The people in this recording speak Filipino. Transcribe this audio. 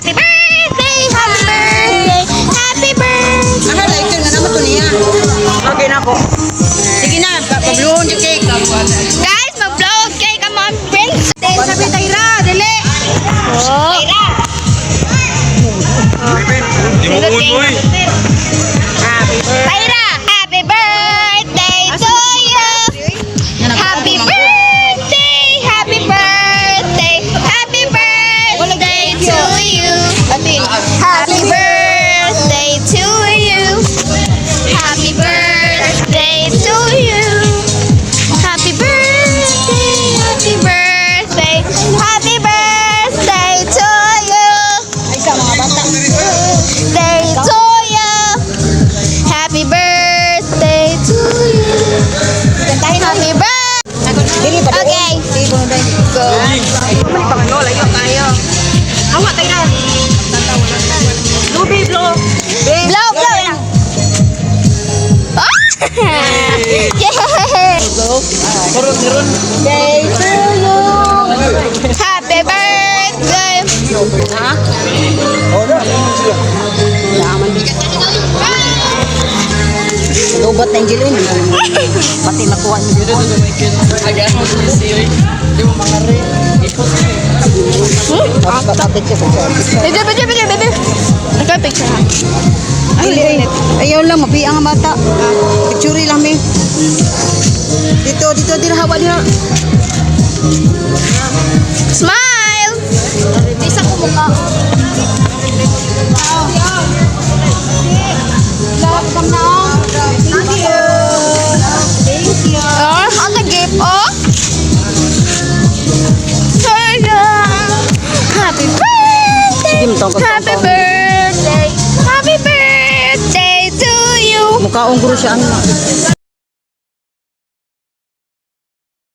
Happy birthday! Happy birthday! Happy birthday! Ano like nga naman to niya. Okay na ako. Sige na, pabluhon yung cake. Guys, mag-blow cake. Come on, friends. Sabi Tyra, dali. Oh. Limuun mo eh. Happy birthday. Tyra, happy birthday to you. Happy birthday, happy birthday, happy birthday to you. Happy birthday to you. Happy birthday to you. Happy birthday, happy birthday, happy birthday to you. Ay sa mga bata. Birthday to you. Happy birthday to you. Happy birthday. Dili ba? Okay. Go. Balik pa kayo, like tayo. Hawa tayo na. Lubi, blow. Blow, blow na. Yay! Day to you. Happy birthday. Ha? Lobat na Angelin. Pati makuha niyo. Kapatid ko sa Picture, baby. Nagka-picture ha. Ayaw lang, mabiang ang mata. Picture lang, may. Dito, hawa niya. Smile! Isa ko mukha. Oh, ang nag-gift, oh. Happy birthday! Sige, matawag ka. Happy birthday! Happy birthday to you! Mukha ong guru siya, ano.